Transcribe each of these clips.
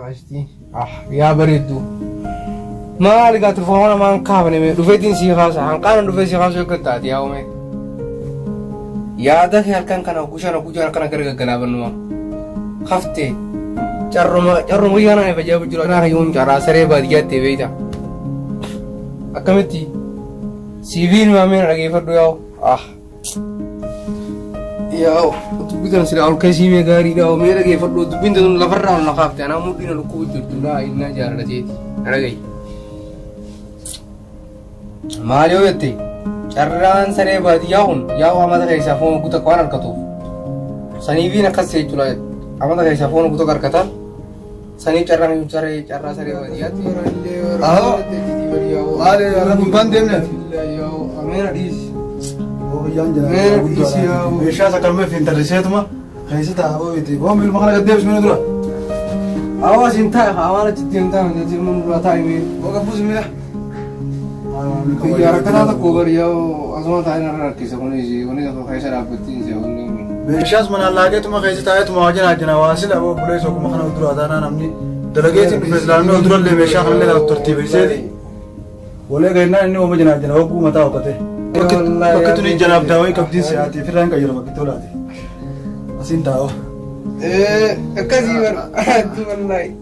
عشتي يا بريدو ما لقيت فوانا ما نكابني دفيتين سي خاص عن قانون دفيت سي خاص يكون تعدي يومي يا دخي هالكان كان كوشان كان كرجع جنابنوا خفتي جرم ويانا بجاب جلو أنا يوم جرا سري بديات تبيتا أكملتي سيفين ما من رجع فردو ياو تبيتنا سير أول كيسي ميغاري داو ميرا جي فردو تبين لفرنا ولا خافت أنا مودينا لكوج تلا إننا جارنا جيت أنا جاي ما جو يتي جران سري بدياون ياو أما تكيس فون كوتا كوارن كتوف سنيفين أكسي جلا أما تكيس فون كوتا كركتان سنيف جران يوتشري جرا سري بديات أهو على رب بندمنا ياو أمير ديس إيشا سكرمه في انترسيت ما خيسة أبو يتي هم بالمخالة قديش من درا أواز انتهى أوانا جدي انتهى من جل من ولا تايمين وقبوز مياه يا ركنا تكوبر ياو أزمان تاينا ركيس وني دخل خيسة رابطين زي بيشاس من الله جت ما خيسة تايت مواجهة عجنا واصل أبو بوليس وكم خنا درا دانا نمني دلقيت بفزلانه درا اللي بيشاخ اللي ترتيب رسالي ولا قلنا إنه هو مجنا عجنا هو ما تاوقته وقتني جناب داوي كبدين سياتي في رانك يرى وقت ولادي أسين داو كذي والله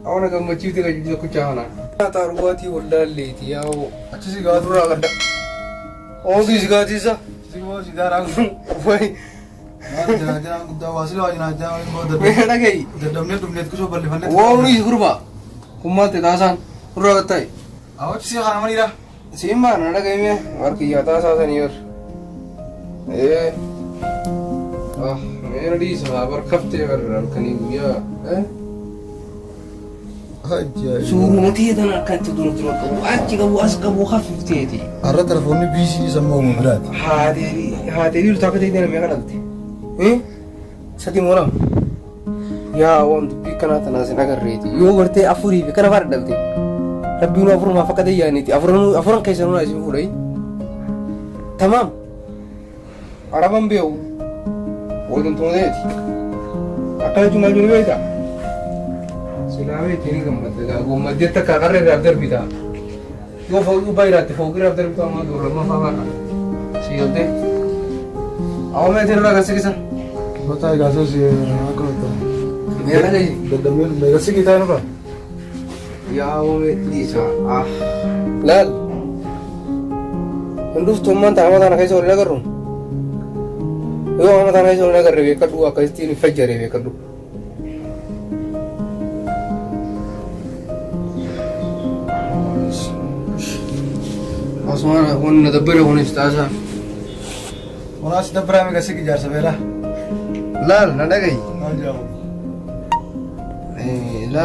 أنا كم مجيء تيجي كوچانا تارواتي ولا ليتي أو أشي قادر راغد أو دي سكاتي سا سيقول سيدار عن وين جنا جنا قد واصل واجنا جنا بود مين أجي دمنت كشوا بلي فلت ووري غربا كم تكاسان راغتاي أو أشي خان ماني را سيما أنا كيميا وركي ياتا ساسنيور مين دي سبب كفتة وركني ويا سورو متي هذا كان تدور وأنتي كابو أسكابو خفيف تيجي أرى تلفوني بيسي سموه مبرد هذه يلتقط يدينا ميغانتي ساتي مورا يا وانت بيكنا تنازل أجريتي يو ورتي أفوري بيكنا فردلتي ربينا أفرم ما فقد يعني أفرم كيس نونا اسمه فوري تمام عربان بيو ودن تونيتي أكلت جمال جنبيتا سلامي تيني كم بتلا قوم مديت كأقرر رابدر بيتا يو فوق بايرات فوق رابدر بيتا ما دور ما فاهم سيوتي أو ما تيرو لغا سكيسا بتاعي قاسوسي أكلته ميرا جاي دمين بيغسي كيتا نبا يا ليسا لا ندوس تومان تاما تانا كيسا ولا كرو يو أما تانا كيسا ولا كرو بيكدو أكاستيني فجري بيكدو أسمعنا هون ندبره هون استاذا وناس دبرة ميغسي كي جار سبيلا لا ندا جاي لا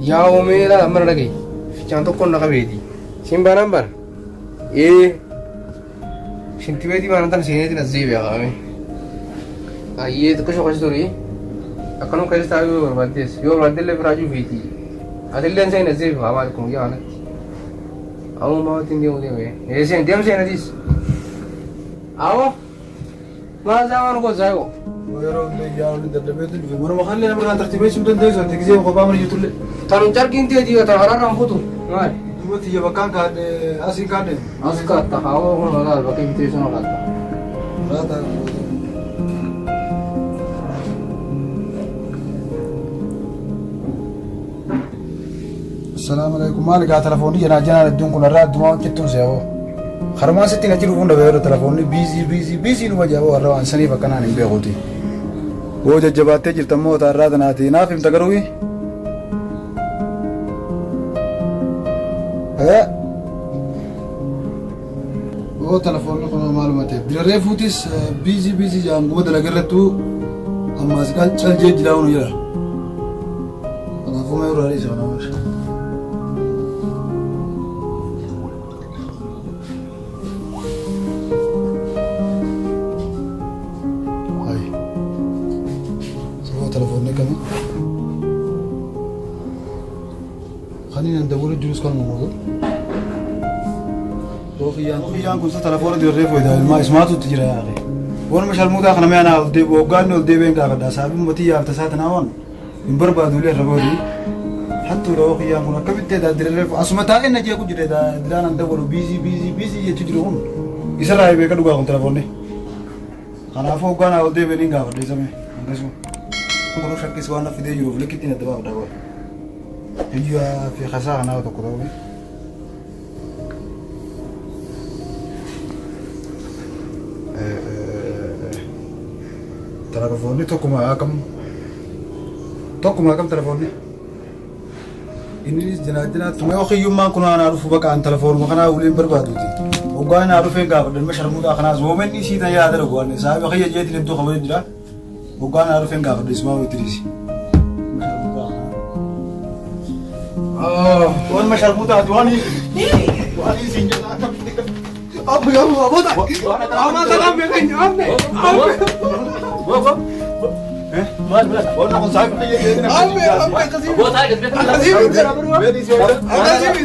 ياو ميلا أمر لقي في جانتو كون نقبيدي سيمبا نمبر شنتي بيدي ما نتن سينيتي نزيب يا غامي ये तो कुछ कुछ तो रही अकलों कैसे ताकि वो बर्बादी है यो बर्बादी ले प्राजू बीती अदिल्ले से नज़ीब हमारे को क्या हालत आओ माँ तीन दिन होने में ऐसे इंडियम से नज़ीब आओ माँ जाओ को जाओ ويرون يا ولد الدبيت اللي وانا ما خلينا من ترتيبي شو بدنا ندوس تجزي وخبا من يطلع ترى جاركين تيجي ترى هرا رام فوتو ما دلوقتي يا بكان كان اسي كان أسكت تحاول ولا لا بقى بيتيشون ولا لا السلام عليكم مالك على تلفوني جنا الدون كنا راد ما كنتم سياو خرما ستي نجيبون ده بيرو تلفوني بيزي نو جابوا الروان سني بكنا نبي غوتي वो जब बातें जितना मोटा रात ना थी ना फिल्म तक करोगी है वो टेलीफोन में कोई मालूमात है बिल्कुल फुटिस बिजी जाम वो तो लगे रहतु हम आजकल चल जे जिलाऊं यार टेलीफोन में उड़ारी जाना बस خلينا ندور الجلوس كان موجود خيان كنت تلفون دي الريف وده ما اسمعته تجري يا اخي وانا مش الموضوع انا ما انا ودي وقالني ودي بين قاعد اسابي متي يا تسات ناون hin barbaadu illee irra boodii hattuu dhawoo kiyyaan kun akka bittee daaddiree asuma taa'ee na jeeku jire daadiraan an dabalu biizii jechuu jiru kun isarraa beeka dhugaa kun telefoonni kanaafuu hoggaan haa ol deebiin gaafadhe samee akkasuma kun shakkis waan fidee jiruuf likkitti na dabaaf dabal iyyaa fi hasaa kanaa tokko ta'uu telefoonni tokkuma akkam telefoonni innis jinaajinaa tumee okiyyummaan kun aanaa dhufu bakka an telefoonuma kanaa uleen barbaaduuti hoggaan naa dhufeen gaafadhan ma sharmuudhaa kanaas woomenni siitan yaada dhaguwaanne saahiba kiyya jeetiin iddoo qabee jira hoggaan naa dhufeen gaafadhan ismaa witiriisi waan ma sharmuudhaati waanii siin jedhaa akka Abu ya Allah, boda. Ama kalam bekan amne. Mal. Orang aku sahib ni je. Amne Qasim. Boda aja. Qasim.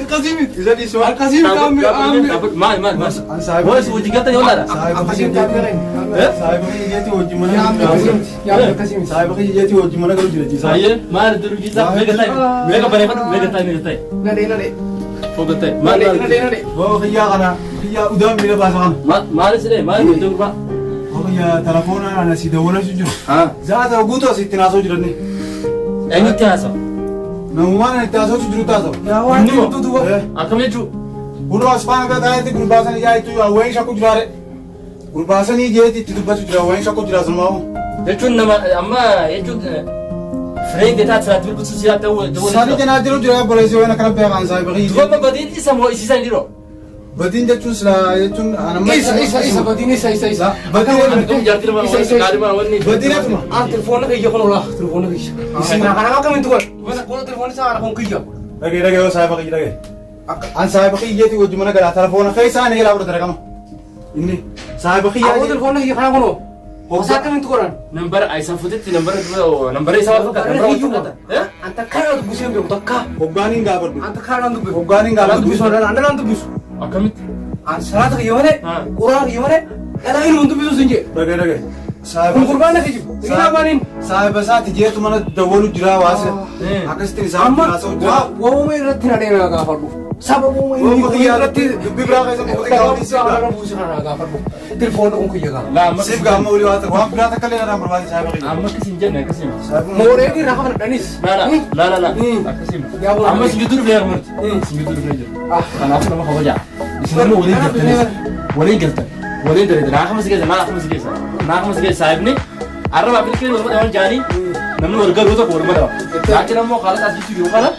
Qasim. Izadi soal. Qasim amne. Mal. An sahib. Bos wujud kata yola dah. Qasim kamera. Sahib ni je tu wujud mana? Ya Qasim. Sahib ni je tu wujud mana kalau jadi. Saya mal dulu kita mega time. Mega time. Nade. Fogat time. Mal. Oh khiya kana. Khiya udam bila bahasa kan. Mal sini. Mal itu apa? Oh khiya telefon ana si dawala sujud. Ha. Zada guto si tinaso jirani. Ini tiasa. Namuana tinaso sujud taso. Ya wani tu tu. Akam itu. Guru aspan ka daite gurbasan ya itu awen shaku jirare. Gurbasan je ti tu basu jira awen shaku jira sunmao. Itu nama amma itu friend kita saat itu sosial tahu. Sari jana jiro jira boleh sih nak kena pegang saya bagi. Dua pembadin isa mau isi sendiri. Badin jatun sila jatun anam. Isa badini isa. Badin Kamu jadi rumah kali mana ni? badin itu mah. Telefon nak iya kono lah. Telefon nak iya. Isi nak kami itu kan. Masa kono telefon sa anak kong iya. Lagi saya bagi lagi. An saya bagi je tu wujud mana kalau telefon kai sana ni lah berada kamu. Ini saya bagi Aku aja. telefon nak iya kana kono. Masa kami itu kan. Number Aisyah Futit number Aisyah Futit. Anta kana tu busi ambil utakka. Hogani enggak berdu. Anta kana tu busi. Hogani enggak Anda tu busi anda tu busi. Akam itu. Salat gimana? Kurang gimana? Ada ini untuk bisu sinje. Lagi. Saya Kurban nak hijau. Kenapa ni? saya besar je tu mana dawulu jira wase. Akas tini saya Amma, masuk jira. wah mai rati na dena ga farbu. Sabo mo mai Oh, kaya rati bibra ka sa Kaya mga di sa ara busi na ga farbu. Telefon ko kiya ga. Lah, amma Sip kamu uli wate. Wah berata kali na berbagi saya bagi. amma kesin jangan kesin. More di rakan danis. Lah. Kesin. Ya Allah. Amma segitu biar mert. Segitu biar. Karena aku nama kau aja. Di sini mau boleh gelter. Boleh dari nak masih kerja, nak masih kerja sahib ni. Arab aplikasi orang orang jani. Namun warga itu tak orang mana. Lagi nama kalau tak gitu juga kan?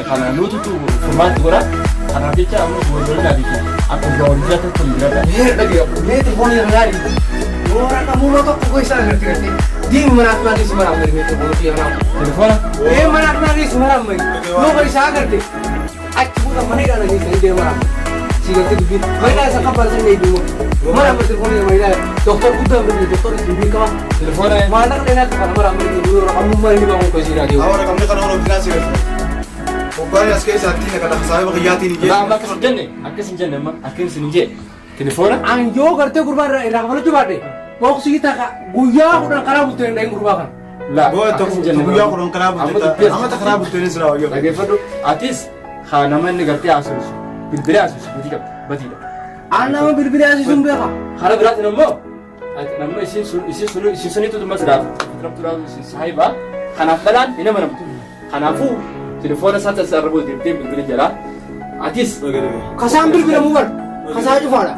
Karena lu tu format tu kan? Karena dia kamu boleh lagi. Aku bawa dia tu berada. Lagi ni telefon yang lari. Orang kamu lo tak kau isa gerti. Di mana lagi semalam dari itu kalau dia orang. Telepon? Mana lagi semalam mai. Lo kau isa gerti. Aku tak mana lagi dia mana. Siapa tu bikin? Mana saya kapal saya ni dulu. Mana telefon yang mana? Doktor kuda beri doktor itu bikin kau. Telepon? Mana kena kapal mana beri dulu. Kamu mana ni bangun kau sih radio. Awak kami kan orang finasi kan. Hogani askei saat ini kata saya bagi yati ni je. Lah, aku kesin jangan emang. Aku kesin je. Telepon? Anjo kerja kurban rakam lu coba deh. Mau sih kita kak, guya udah karena butuh yang kurban kan. Lah, Boy tu buya kurang kerabu kita. Amat tak kerabu tu ni serau. lagi fadu artis khana man ni garti asus bilbili asus batika Anak mau berbeda sih sumber kak. khana berat nammo isin suni tu mas raf trap turab isin sahiba khana falan ina mana khana fu telefon sata sarbu dirti bilbili jara artis Kasam berbeda mungkin. Kasam aja fara.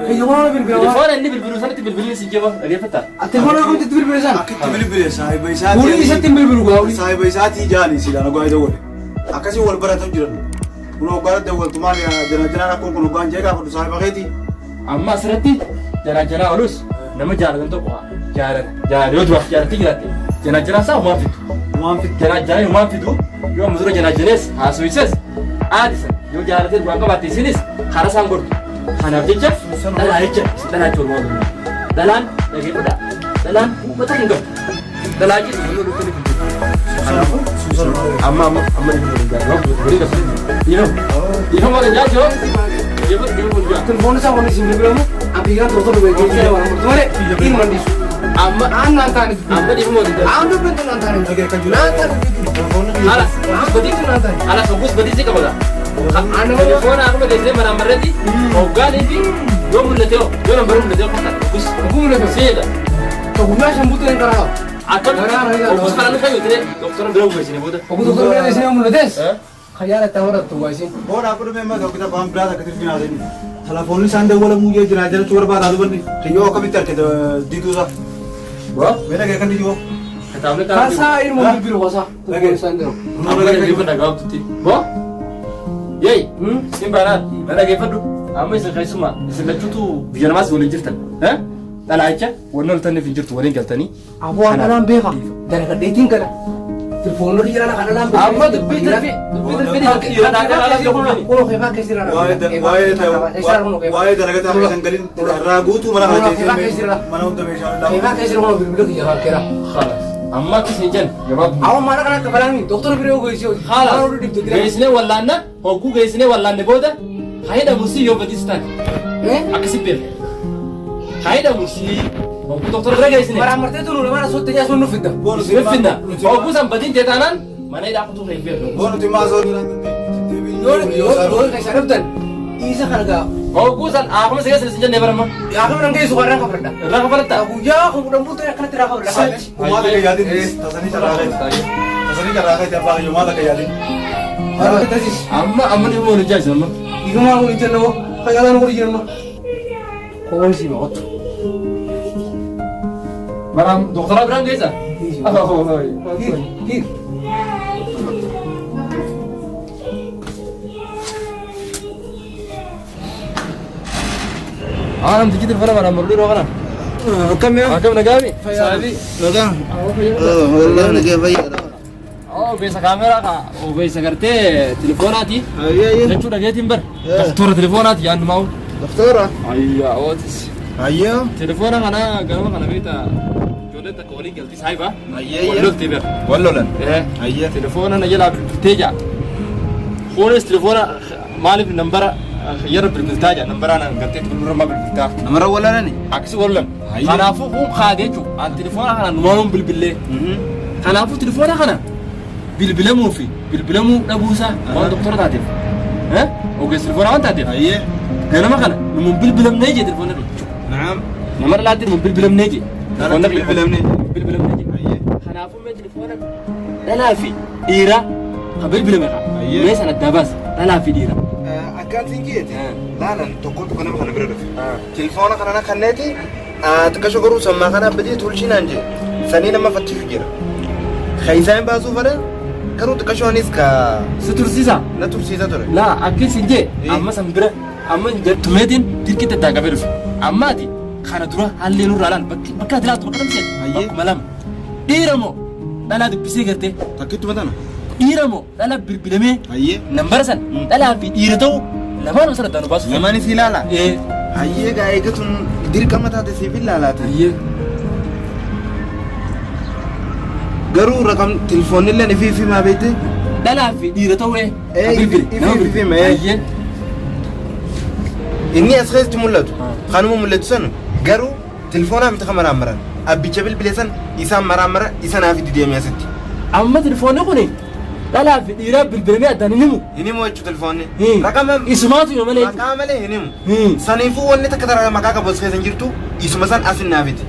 Kayak mana berbeda? telefon ini bilbili sana bilbili si jawa dia fata Telepon aku itu berbeda sana. Akit beli saya bagi saat. Uli bisa timbul berubah. Saya bagi saat jani sila nak gaya dawal. Akasi wal berat tu jiran. Ulo berat dawal tu mali jana aku kuno gaya jaga aku saya bagi ti. amma serati jana ulus nama jalan untuk jalan yo dua jalan tiga jana sa muafid jana muafid yo muzuro jana jenes asuises adisa yo jalan tu gua kabati sinis khara sanggor khana bicha dalan curwo dalan lagi pada dalan betul enggak dalan lagi dulu tu amma ni beri ke ini mau jajo dia pun juga Telepon saya mau sim berbeda mu. Ambilkan dokter berbeda. Ini orang bertuah. Ini mandi. amma Anantaan. amma di mau tidak Ando bentuk nantaan. Oke, kan juga. Nantaan. alas Begitu nantaan. alas fokus berarti sih kamu Ando telepon aku udah dari mana berarti ogan ini dua mulai teo dua nomor mulai teo kan fokus aku mulai tuh. sih dah Kau sambutan yang kerana. atau fokus kalau kayu itu dokter bilang gue sini buat Aku tuh kerana di sini mulai des. Khayal tawar tuh guys. और आपको मैं मैं kita paham berada ketir bina ini telepon sande wala mu je jina jana chur ba da bani yo kami tar ke di tu sa bro mera ke kan di jo kata mereka Kasa ini mau biru kasa. Lagi. Sandro. apa yang dia pernah gawat tuh bro yey simbaran mana gaya fadu amma isa kai suma isa laccu tu biar mas boleh jirtan tala aja wannan tan nufin jirtu wani galtani Aku akan beka. Dari kedating kana. Telepon lu di jalan kana lambe. amma da bitar fi kira na kana la ko ni Kalau kayak pakai sirana. wae da laga ta san galin ragu tu mana ha je mana unda me sha Kayak pakai sirana mau biru lagi ya kira. khalas amma kisinjan jawab Awak mana kana kebalangi? Dokter biru gue sih. khalas Udah dipikir. gaisne wallanna hogu gaisne wallanne boda hayda musi yo badistan akasipir hayda musi hogu dokter biru gaisne Para mertua tuh lu mana sotnya sunu fitna. bonus finna hogu sam badin tetanan mana ida aku tuh kayak bonus ti maso ni Yo kayak saraptan. Isa kana ga. hogu san aku masih gasel sinjan never ma Ya aku bilang kayak suara ka perda. raka farta Aku ya aku udah butuh ya kana tira ka perda. wa da ke yadin tasani chara ke ta ba yo ma da ke yadin Kalau kita sih. amma ni mo rijaj amma Iku mah aku izin lo. Kayak lan aku izin mah. Kau sih mau. maram dokter bilang gaisa Gir. Anam dikit telepon mana merdu rokan kam ya akam nagami sabi logan wallah na ke bai oh bisa kamera ka oh bisa karte telefonati iya iya lecu dah gatin bar dokter telefonati yang mau doktora ayya otis ayo telefona kana garba kana beta jodeta koli galti saiba iya wallo tiber wallolan ayya telefona na yala teja khones telefona malif nambara yara bilbiltaja nambarana gatte tulura ma bilbilta namara walala ni aksi wallan Ayya. khanafu kum khadechu an telefona kana numarun bilbille khanafu telefona kana bilbilamu fi bilbilamu dabusa wa doktor tatif o ges telefona anta tatif ayo gana makana mun bilbilam neje telefona naam namar latir mun bilbilam neje Telefona bilbilam neje. bilbilam neje ayo khanafu me telefona dala fi dira khabilbilam ka Ayya. me sana dabas dala fi dira akkan singeeti laalan tokko kana kana bira dhufe telefoona kana kanneeti xiqqasho garuu sammaa kana badee tolchinaan je sanii nama fakkiisu jira kaysaan baasuu fadha garuu xiqqashoonis ka sutursisa na tursiisa ture la akkin sinje amma sambira amma tumetin dirkite ta gabe dhufe ammati kana dura halle nurra lan bakka dilatu bakka tamse Ayye. bakkuma lam diramo dala dubbisee garte takkittuma tana diramo dala bilbilame ayyee nambara san dala fi dira ta'u lamaan sana danu basu lamaanis ilaala eh ayyee gaa eegatun dirqama taate siif ilaalaata ayye garuu raqam telefoonnillee ni fiifimaa beekte dala fi dira ta'u ifime ayye inni as keessatti mul'atu kanuma mul'atu san garuu telefoonaa miti kan maraammaran abbicha bilbile san isaan maraammara isa naaf itti deemee asitti amma telefoonni kuni dala fi dira bilbilame addaan himu inni moo jechuu telefoonni Hmm. raqama isumaatu yoo malee maqaa malee hin himu saniifuu wanni takka tara maqaa qabu as keessa hin jirtu isuma san as hin naafiti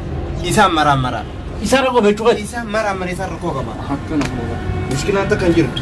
isaan maraammara isaa rakkoo beechuu qadi isaan maraammara isaan rakkoo qaba akkana mushkilaan takka hin jirtu